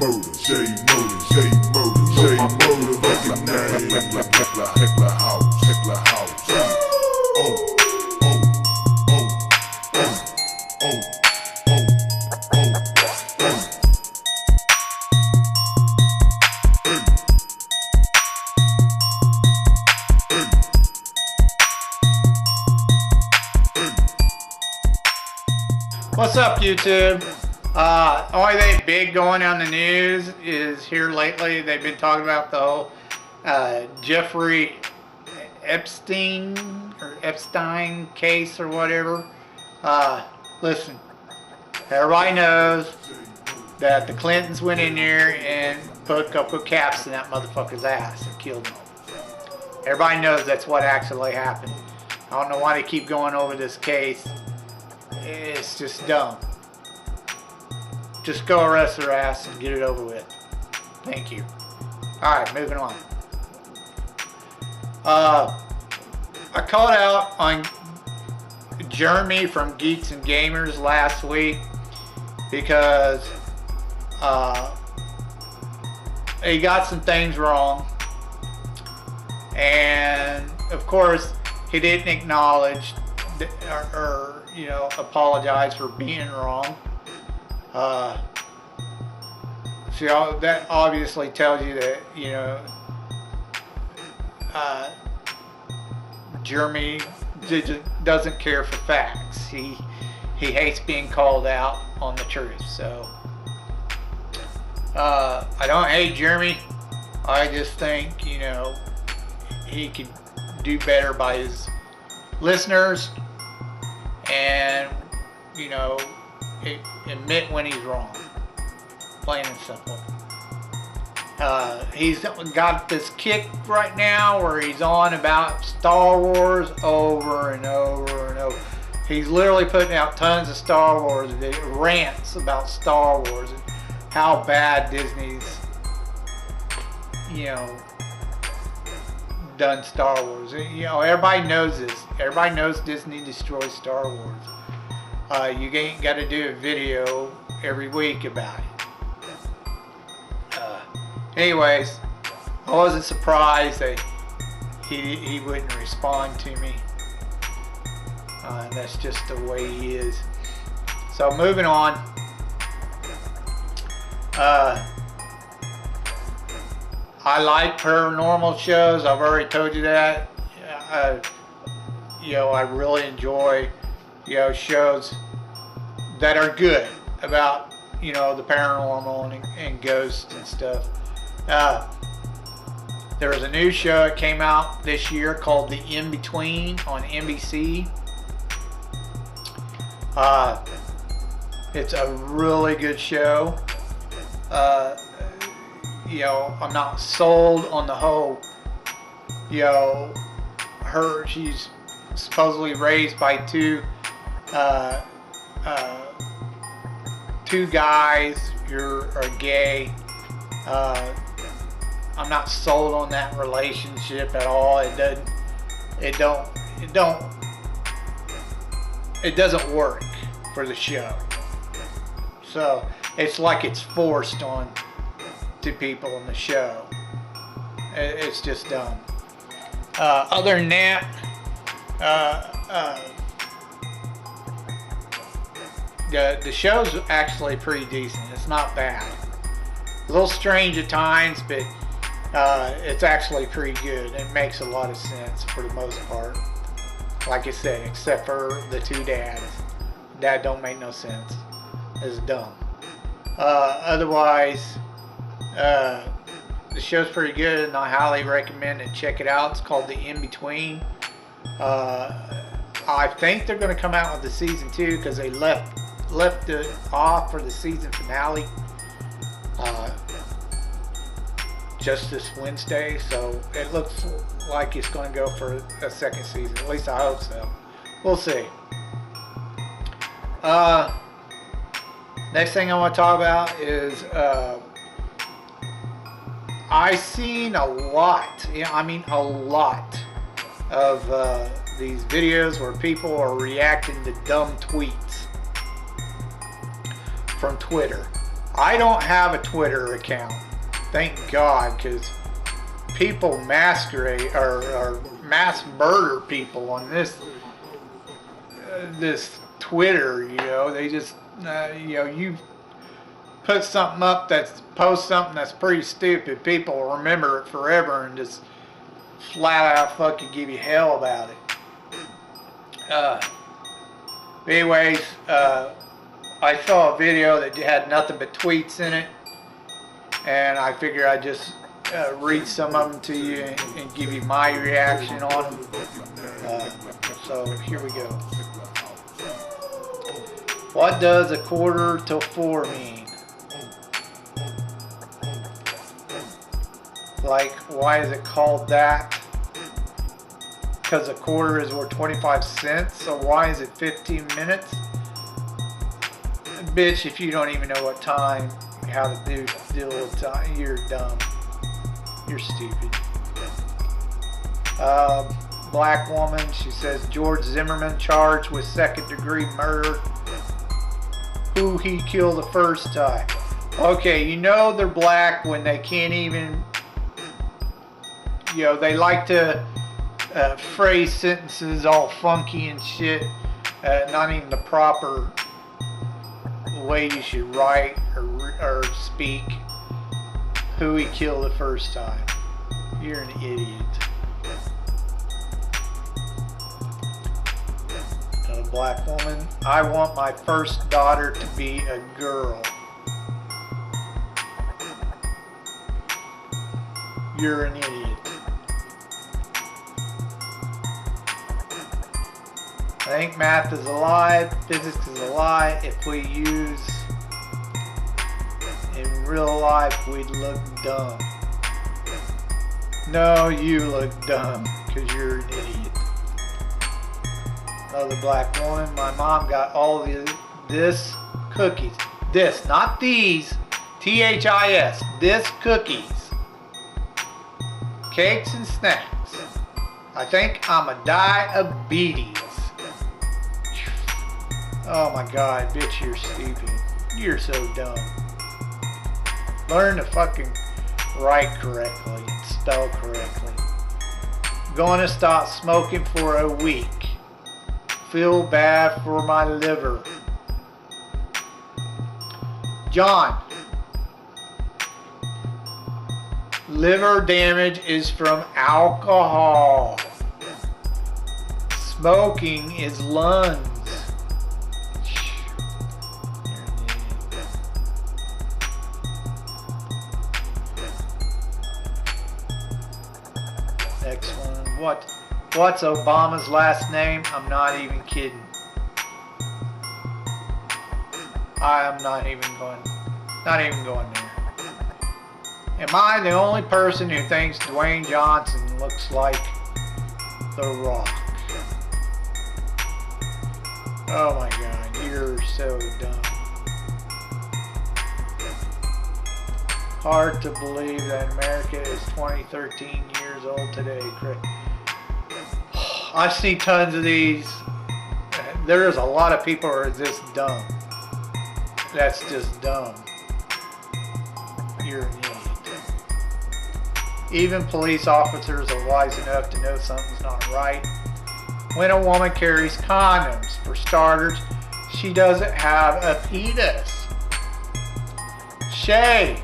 Motor, J Motor, J Motor, J Motor, recognize Heckler House, Heckler House. What's up, YouTube? Only thing big going on the news is here lately. They've been talking about the whole Jeffrey Epstein case or whatever. Listen, everybody knows that the Clintons went in there and put a couple of caps in that motherfucker's ass and killed him. Everybody knows that's what actually happened. I don't know why they keep going over this case. It's just dumb. Just go arrest their ass and get it over with. Thank you. Alright, moving on. I called out on Jermey from Geeks+Gamers last week because he got some things wrong, and of course he didn't acknowledge or you know, apologize for being wrong. So that obviously tells you that, you know, Jermey doesn't care for facts. He hates being called out on the truth. So I don't hate Jermey. I just think, you know, he could do better by his listeners and, you know, admit when he's wrong. Plain and simple. He's got this kick right now where he's on about Star Wars over and over and over. He's literally putting out tons of Star Wars rants about Star Wars and how bad Disney's, you know, done Star Wars. You know, everybody knows this. Everybody knows Disney destroys Star Wars. You ain't got to do a video every week about it. Anyways, I wasn't surprised that he wouldn't respond to me. And that's just the way he is. So moving on. I like paranormal shows. I've already told you that. You know, I really enjoy, you know, shows that are good about, you know, the paranormal and ghosts and stuff. There was a new show that came out this year called The InBetween on NBC. It's a really good show. You know, I'm not sold on the whole, you know, she's supposedly raised by two guys who are gay. I'm not sold on that relationship at all. It doesn't work for the show. So it's like it's forced on to people in the show. It's just dumb. Other than that, the show's actually pretty decent. It's not bad. A little strange at times, but it's actually pretty good. It makes a lot of sense for the most part. Like I said, except for the two dads. Dad don't make no sense. It's dumb. Otherwise, the show's pretty good, and I highly recommend it. Check it out. It's called The InBetween. I think they're going to come out with the season 2 because they left it off for the season finale just this Wednesday, so it looks like it's going to go for a second season. At least I hope so. We'll see. Next thing I want to talk about is I've seen a lot, I mean a lot of these videos where people are reacting to dumb tweets from Twitter. I don't have a Twitter account, thank God, because people masquerade or mass murder people on this Twitter. You know, they just you know, you put something up post something that's pretty stupid, people will remember it forever and just flat out fucking give you hell about it. Anyways, I saw a video that had nothing but tweets in it, and I figure I'd just read some of them to you and give you my reaction on them. So here we go. What does 3:45 mean? Like, why is it called that? Because a quarter is worth 25 cents, so why is it 15 minutes? Bitch, if you don't even know what time, how to deal with time, you're dumb. You're stupid. Black woman, she says George Zimmerman charged with second-degree murder. Who he killed the first time. Okay, you know they're black when they can't even, you know, they like to phrase sentences all funky and shit, not even the proper way you should write or speak. Who he killed the first time. You're an idiot. A black woman, I want my first daughter to be a girl. You're an idiot. I think math is a lie, physics is a lie. If we use in real life, we'd look dumb. No, you look dumb because you're an idiot. Another black woman, my mom got all this cookies. This, not these, THIS, this cookies. Cakes and snacks. I think I'm a diabetes. Oh my God, bitch, you're stupid. You're so dumb. Learn to fucking write correctly and spell correctly. Going to stop smoking for a week. Feel bad for my liver. John. Liver damage is from alcohol. Smoking is lungs. Next one. What's Obama's last name? I'm not even kidding. I'm not even going there. Am I the only person who thinks Dwayne Johnson looks like The Rock? Oh my God, you're so dumb. Hard to believe that America is 13 years old today. I've seen tons of these. There's a lot of people who are this dumb. That's just dumb. You're an idiot. Even police officers are wise enough to know something's not right. When a woman carries condoms, for starters, she doesn't have a penis. Shay,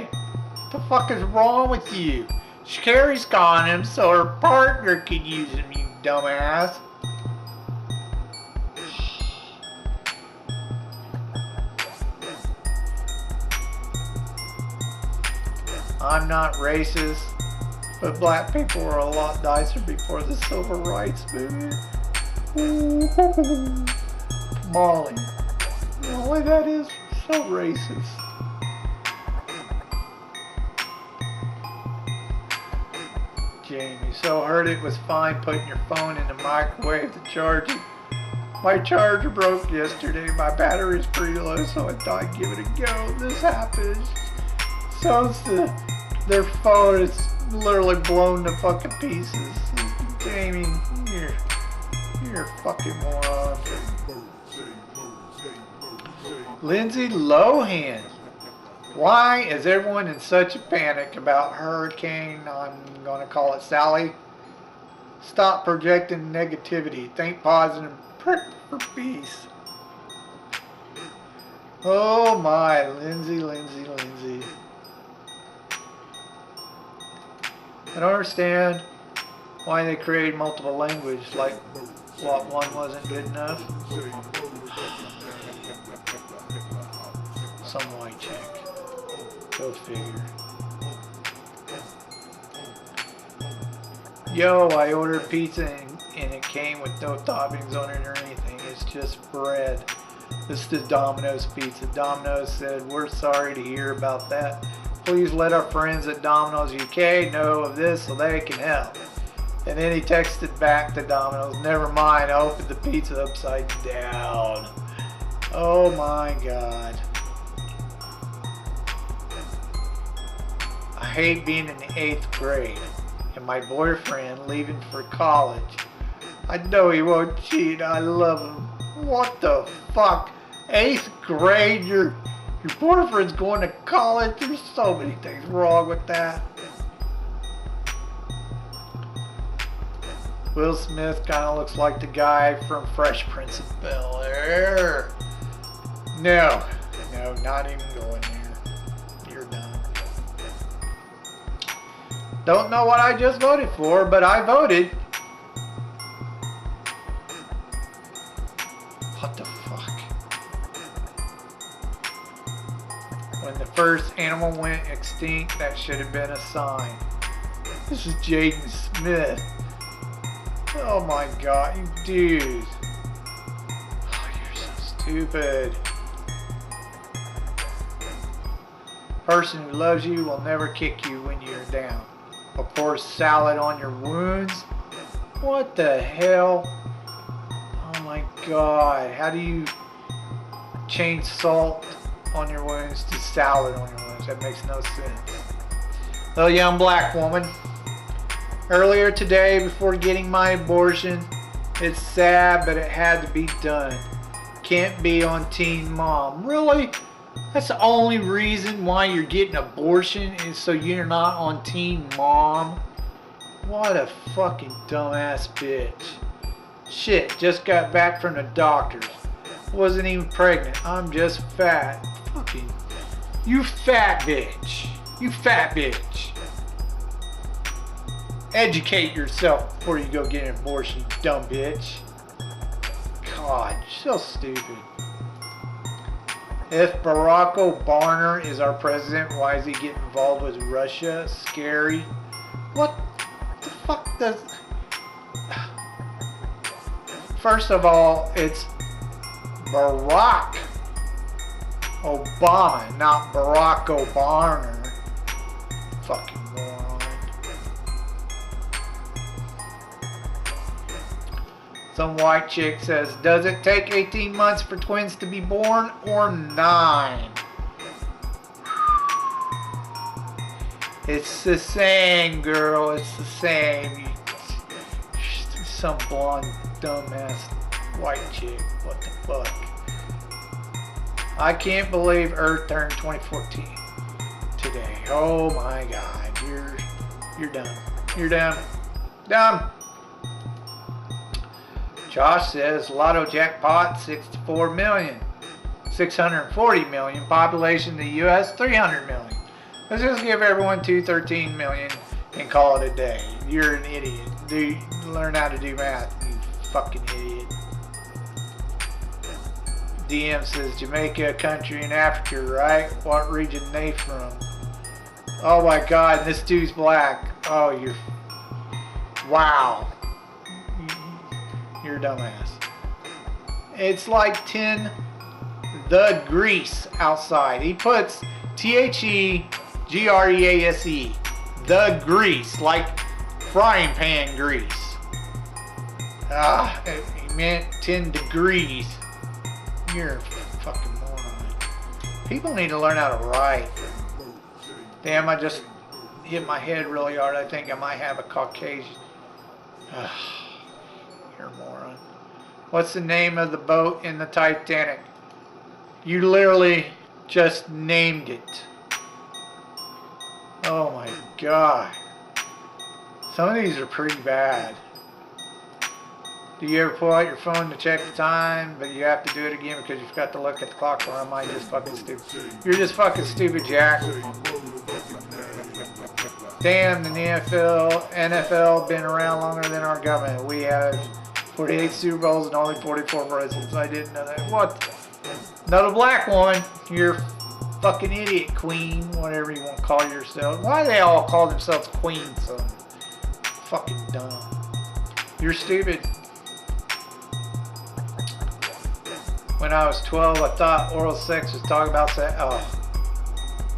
what the fuck is wrong with you? She carries condoms so her partner can use them, you dumbass. I'm not racist, but black people were a lot nicer before the civil rights movement. Ooh, Molly. Molly, that is so racist. Jamie, so heard it was fine putting your phone in the microwave to charge it. My charger broke yesterday. My battery's pretty low, so I thought I'd give it a go. This happens. So their phone is literally blown to fucking pieces. Jamie, you're a fucking moron. Lindsay Lohan. Why is everyone in such a panic about Hurricane, I'm going to call it Sally? Stop projecting negativity. Think positive. Pray for peace. Oh my, Lindsay. I don't understand why they created multiple languages, like what one wasn't good enough. Some white chick. Go figure. Yo, I ordered pizza and it came with no toppings on it or anything. It's just bread. This is Domino's Pizza. Domino's said, we're sorry to hear about that. Please let our friends at Domino's UK know of this so they can help. And then he texted back to Domino's, never mind, I opened the pizza upside down. Oh my God. I hate being in the 8th grade and my boyfriend leaving for college. I know he won't cheat, I love him. What the fuck? 8th grade, your boyfriend's going to college? There's so many things wrong with that. Will Smith kind of looks like the guy from Fresh Prince of Bel-Air. No, not even going there. You're done. Don't know what I just voted for, but I voted. What the fuck? When the first animal went extinct, that should have been a sign. This is Jaden Smith. Oh my God, you dude. Oh, you're so stupid. Person who loves you will never kick you when you're down. Or pour salad on your wounds. What the hell? Oh my God, how do you change salt on your wounds to salad on your wounds? That makes no sense. Little young black woman. Earlier today, before getting my abortion, it's sad, but it had to be done. Can't be on Teen Mom. Really? That's the only reason why you're getting an abortion is so you're not on Teen Mom? What a fucking dumbass bitch. Shit, just got back from the doctors. Wasn't even pregnant. I'm just fat. Fucking, you fat bitch. You fat bitch. Educate yourself before you go get an abortion, you dumb bitch. God, you're so stupid. If Barack Obama is our president, why is he getting involved with Russia? Scary. What the fuck does... First of all, it's Barack Obama, not Barack Obama. Fucking moron. Some white chick says, does it take 18 months for twins to be born or 9? It's the same, girl. It's the same. Some blonde, dumbass white chick. What the fuck? I can't believe Earth turned 2014 today. Oh my God. You're dumb. You're dumb. Dumb. Josh says lotto jackpot 64 million, 640 million, population in the U.S. 300 million. Let's just give everyone 213 million and call it a day. You're an idiot. Learn how to do math, you fucking idiot. DM says Jamaica, a country in Africa, right? What region they from? Oh my God, this dude's black. Oh, you're... Wow. You're a dumbass. It's like 10 the grease outside. He puts THEGREASE, the grease, like frying pan grease. He meant 10 degrees. You're a fucking moron. People need to learn how to write. Damn, I just hit my head really hard. I think I might have a Caucasian. You're a moron. What's the name of the boat in the Titanic? You literally just named it. Oh my God. Some of these are pretty bad. Do you ever pull out your phone to check the time, but you have to do it again because you forgot to look at the clock, or am I just fucking stupid? You're just fucking stupid, Jack. Damn, the NFL been around longer than our government. We have 48 Super Bowls and only 44 presidents. I didn't know that. What? Another black woman. You're fucking idiot, queen, whatever you want to call yourself. Why do they all call themselves queens? So fucking dumb. You're stupid. When I was 12, I thought oral sex was talking about sex. Oh,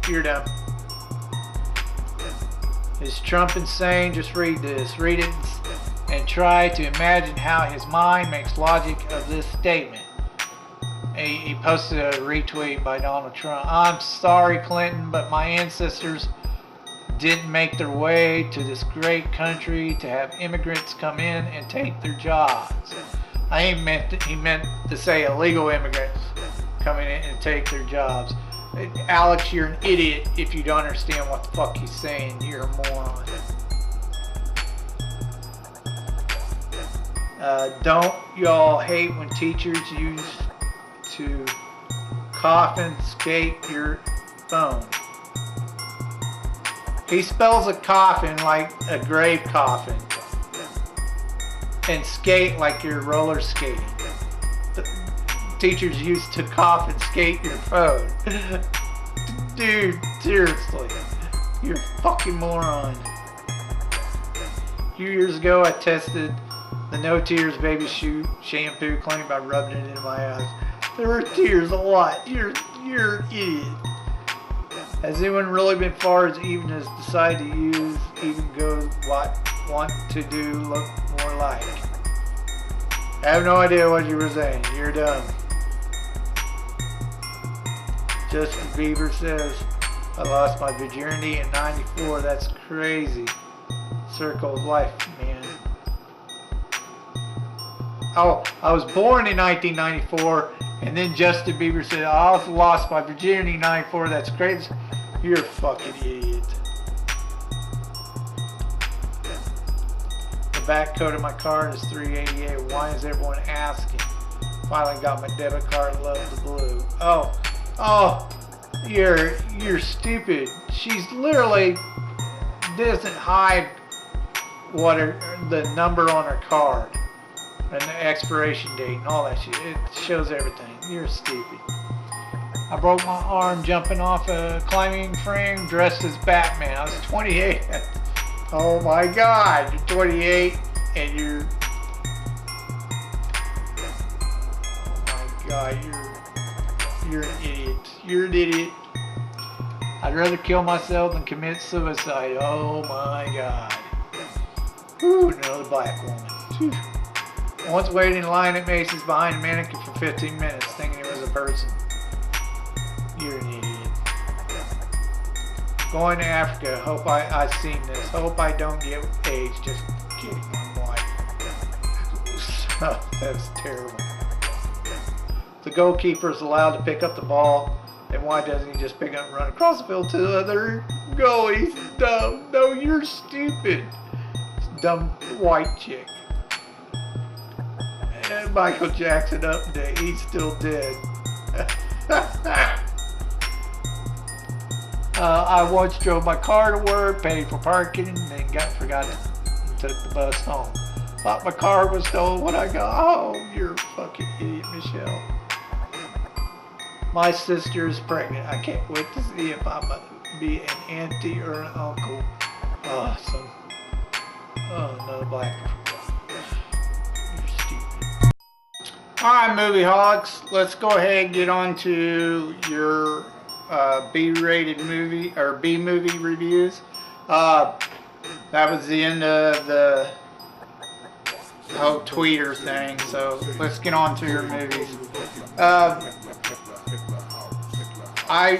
you're dumb. Is Trump insane? Just read this. Read it and try to imagine how his mind makes logic of this statement. He posted a retweet by Donald Trump. I'm sorry, Clinton, but my ancestors didn't make their way to this great country to have immigrants come in and take their jobs. He meant to say illegal immigrants coming in and take their jobs. Alex, you're an idiot if you don't understand what the fuck he's saying. You're a moron. Don't y'all hate when teachers use to coffin skate your phone? He spells a coffin like a grave coffin and skate like you're roller skating. Teachers used to coffin skate your phone. Dude, seriously, you're a fucking moron. A few years ago, I tested the No Tears Baby shampoo claimed by rubbing it into my eyes. There were tears a lot. You're an idiot. Has anyone really been far as even as decide to use even go what want to do look more like? I have no idea what you were saying. You're dumb. Justin Bieber says, I lost my virginity in 94. That's crazy. Circle of life, man. Oh, I was born in 1994, and then Justin Bieber said, I also lost my virginity in 94. That's crazy. You're a fucking idiot. The back code of my card is 388. Why is everyone asking? Finally got my debit card. Love the blue. Oh, you're stupid. She's literally doesn't hide what the number on her card and the expiration date and all that shit. It shows everything. You're stupid. I broke my arm jumping off a climbing frame dressed as Batman. I was 28. Oh my God, you're 28 and you're... Oh my God, you're an idiot. You're an idiot. I'd rather kill myself than commit suicide. Oh my God. Whew, another black woman. Whew. Once waiting in line at Macy's behind a mannequin for 15 minutes thinking it was a person. You're an idiot. Going to Africa. Hope I've seen this. Hope I don't get AIDS. Just kidding. I'm white. Oh, that's terrible. The goalkeeper is allowed to pick up the ball. Then why doesn't he just pick up and run across the field to the other goal? He's dumb. No, you're stupid. Dumb white chick. And Michael Jackson update. He's still dead. I once drove my car to work, paid for parking, and then forgot to took the bus home. Thought my car was stolen when I got home. You're a fucking idiot, Michelle. My sister is pregnant. I can't wait to see if I'm going to be an auntie or an uncle. Awesome. Oh, another black one. You're stupid. Alright, movie hogs. Let's go ahead and get on to your B-rated movie or B-movie reviews. That was the end of the whole tweeter thing, so let's get on to your movies. I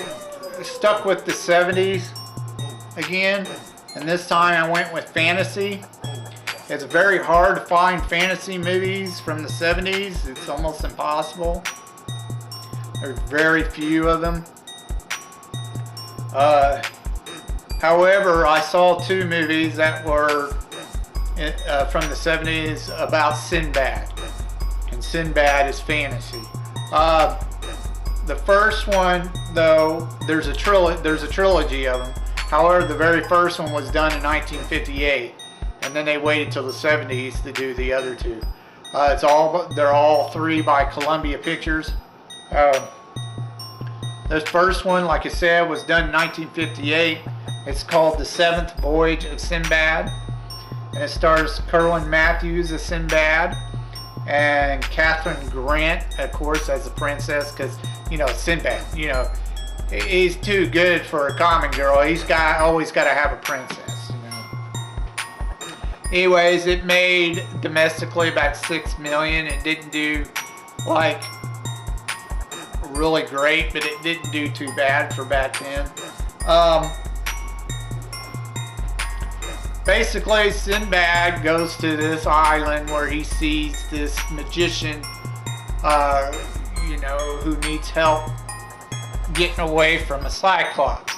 stuck with the 70s again, and this time I went with fantasy. It's very hard to find fantasy movies from the 70s. It's almost impossible. There's very few of them. However, I saw 2 movies that were from the 70s about Sinbad, and Sinbad is fantasy. The first one, though, there's a trilogy of them. However, the very first one was done in 1958, and then they waited till the 70s to do the other 2. They're all 3 by Columbia Pictures. This first one, like I said, was done in 1958. It's called The Seventh Voyage of Sinbad, and it stars Kerwin Matthews as Sinbad and Catherine Grant, of course, as the princess, because Sinbad, he's too good for a common girl. He's always got to have a princess. Anyways, it made domestically about $6 million. It didn't do like really great, but it didn't do too bad for back then. Basically, Sinbad goes to this island where he sees this magician, who needs help getting away from a Cyclops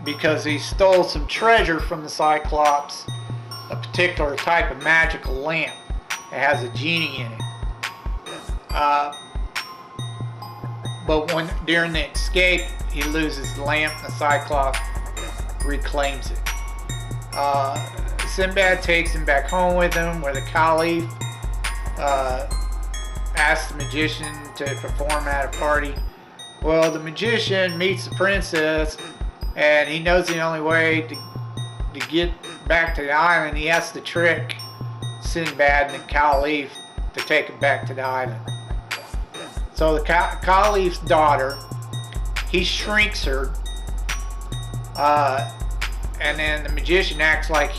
because he stole some treasure from the Cyclops, a particular type of magical lamp that has a genie in it. But during the escape, he loses the lamp, and the Cyclops reclaims it. Sinbad takes him back home with him, where the Caliph asks the magician to perform at a party. Well, the magician meets the princess, and he knows the only way to get back to the island. He has to trick Sinbad and the Caliph to take him back to the island. So the Caliph's daughter, he shrinks her, and then the magician acts like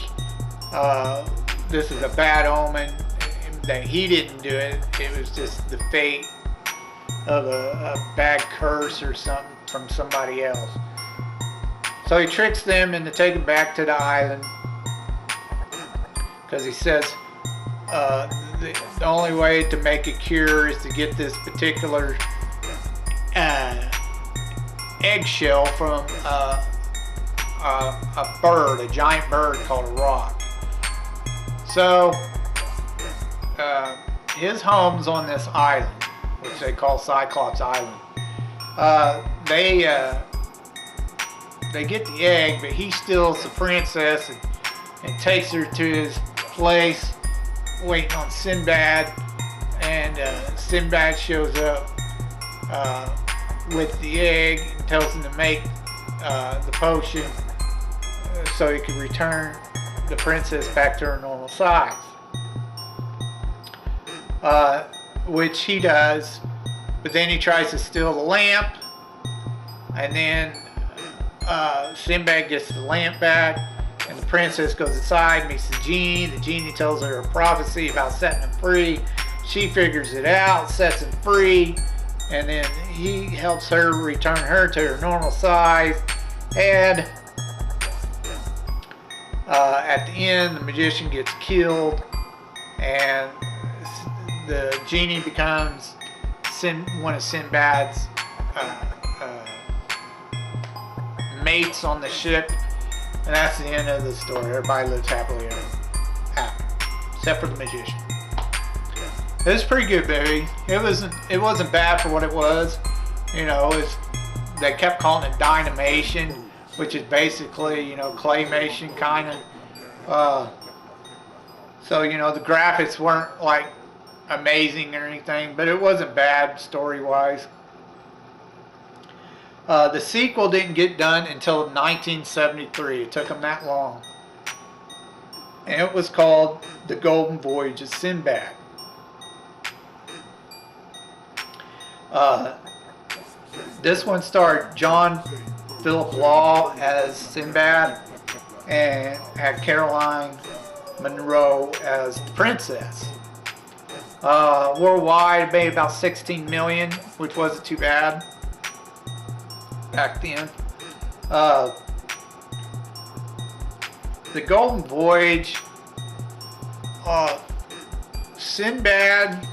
this is a bad omen, that he didn't do it. It was just the fate of a bad curse or something from somebody else. So he tricks them into taking back to the island, because he says the only way to make a cure is to get this particular eggshell from a bird, a giant bird called a rock. So his home's on this island, which they call Cyclops Island. They get the egg, but he steals the princess and takes her to his place, waiting on Sinbad. And Sinbad shows up with the egg and tells him to make the potion so he can return the princess back to her normal size. Which he does, but then he tries to steal the lamp, and then Sinbad gets the lamp back, and the princess goes inside, meets the genie. The genie tells her a prophecy about setting him free. She figures it out, sets him free, and then he helps her return her to her normal size. And at the end, the magician gets killed, and the genie becomes one of Sinbad's mates on the ship, and that's the end of the story. Everybody lives happily ever after, except for the magician. It was a pretty good movie. It wasn't bad for what it was. They kept calling it Dynamation, which is basically claymation kind of. So the graphics weren't like amazing or anything, but it wasn't bad story-wise. The sequel didn't get done until 1973. It took them that long. And it was called The Golden Voyage of Sinbad. This one starred John Philip Law as Sinbad and had Caroline Munro as the princess. Worldwide, it made about 16 million, which wasn't too bad back then. The Golden Voyage, Sinbad,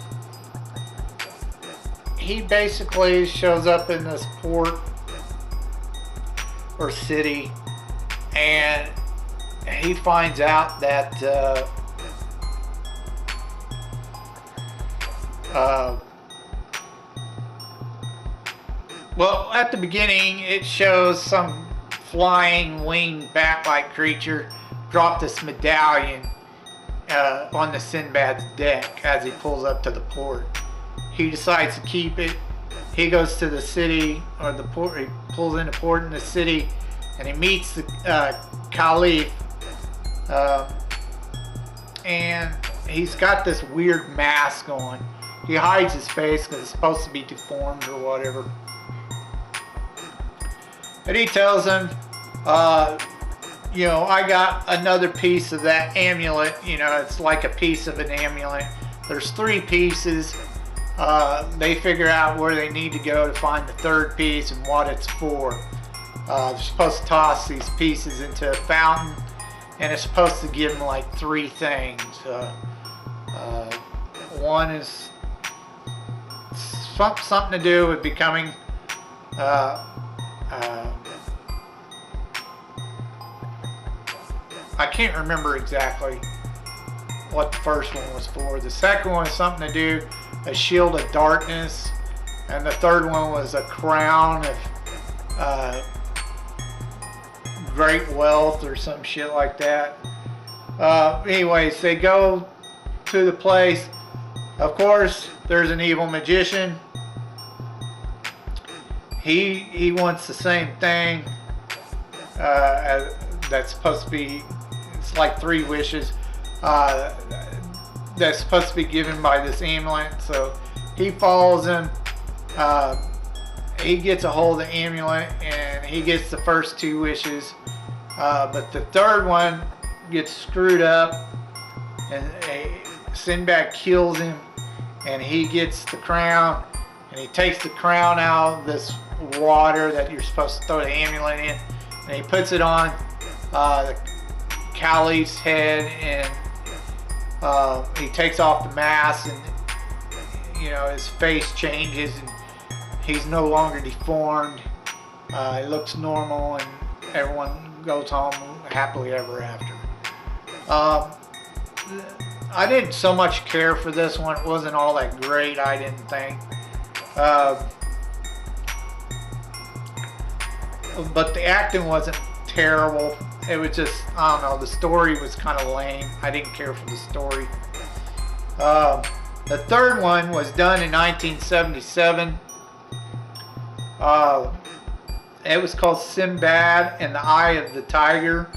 he basically shows up in this port or city, and he finds out that well, at the beginning it shows some flying winged bat-like creature drop this medallion on the Sinbad's deck as he pulls up to the port. He decides to keep it. He goes to the city, or the port. He pulls into port in the city, and he meets the Caliph, and he's got this weird mask on. He hides his face because it's supposed to be deformed or whatever. And he tells him, you know, I got another piece of that amulet. You know, it's like a piece of an amulet. There's 3 pieces. They figure out where they need to go to find the 3rd piece and what it's for. They're supposed to toss these pieces into a fountain, and it's supposed to give them like 3 things. One is something to do with becoming I can't remember exactly what the first one was for. The second one is something to do a shield of darkness, and the 3rd one was a crown of great wealth or some shit like that. Anyways, they go to the place. Of course, there's an evil magician. He wants the same thing. That's supposed to be, it's like 3 wishes. That's supposed to be given by this amulet. So he follows him. He gets a hold of the amulet, and he gets the first 2 wishes. But the 3rd one gets screwed up, and Sinbad kills him, and he gets the crown, and he takes the crown out of this water that you're supposed to throw the amulet in, and he puts it on the Caliph's head, and he takes off the mask, and you know, his face changes, and he's no longer deformed. It looks normal, and everyone goes home happily ever after. I didn't so much care for this one. It wasn't all that great, I didn't think. But the acting wasn't terrible. It was just, I don't know, the story was kind of lame. I didn't care for the story. The 3rd one was done in 1977. It was called Sinbad and the Eye of the Tiger.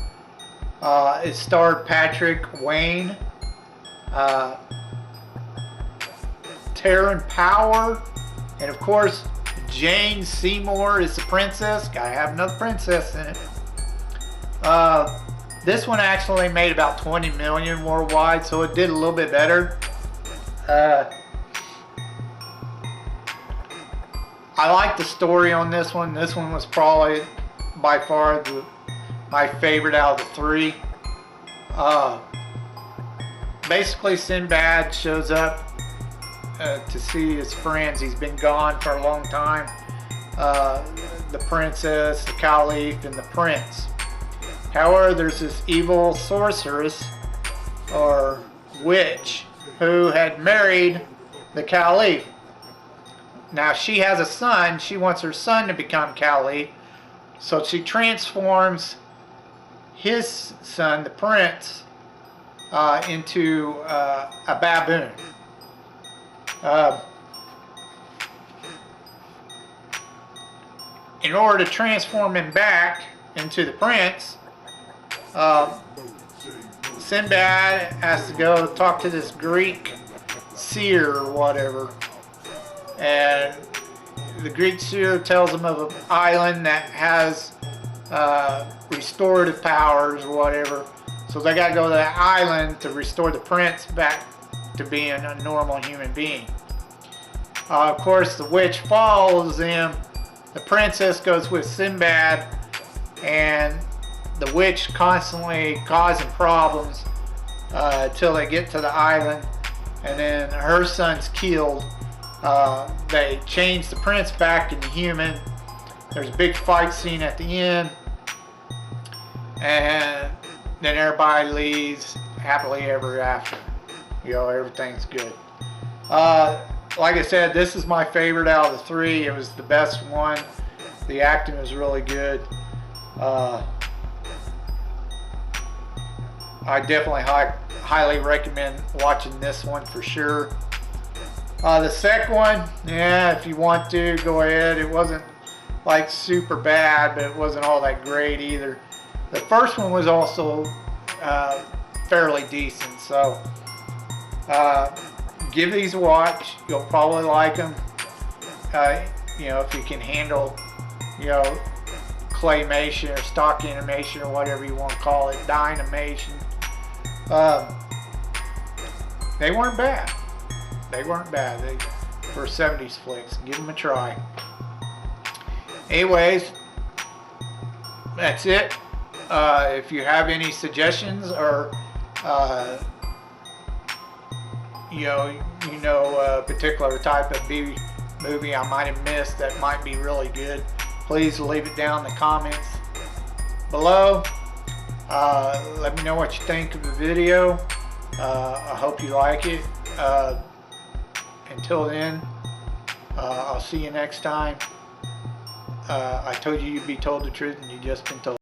It starred Patrick Wayne, Taryn Power, and of course Jane Seymour is the princess. Gotta have another princess in it. This one actually made about 20 million worldwide, so it did a little bit better. I like the story on this one. This one was probably by far my favorite out of the 3. Basically, Sinbad shows up to see his friends. He's been gone for a long time. The princess, the caliph, and the prince. However, there's this evil sorceress or witch who had married the caliph. Now she has a son. She wants her son to become caliph, so she transforms his son, the prince, into a baboon. In order to transform him back into the prince, Sinbad has to go talk to this Greek seer or whatever, and the Greek seer tells him of an island that has restorative powers or whatever, so they gotta go to that island to restore the prince back to being a normal human being. Of course, the witch follows him. The princess goes with Sinbad, and the witch constantly causing problems until they get to the island, and then her son's killed They changed the prince back into human. There's a big fight scene at the end, and then everybody leaves happily ever after. You know, everything's good. Like I said, this is my favorite out of the three. It was the best one. The acting was really good. I definitely highly recommend watching this one for sure. The second one, yeah, if you want to, go ahead. It wasn't like super bad, but it wasn't all that great either. The first one was also fairly decent, so give these a watch. You'll probably like them. You know, if you can handle, you know, claymation or stock animation or whatever you want to call it, dynamation. They weren't bad. They weren't bad. For 70s flicks. Give them a try. Anyways, that's it. If you have any suggestions or you know a particular type of B movie I might have missed that might be really good, please leave it down in the comments below. Let me know what you think of the video. I hope you like it. Until then, I'll see you next time. I told you you'd be told the truth, and you've just been told.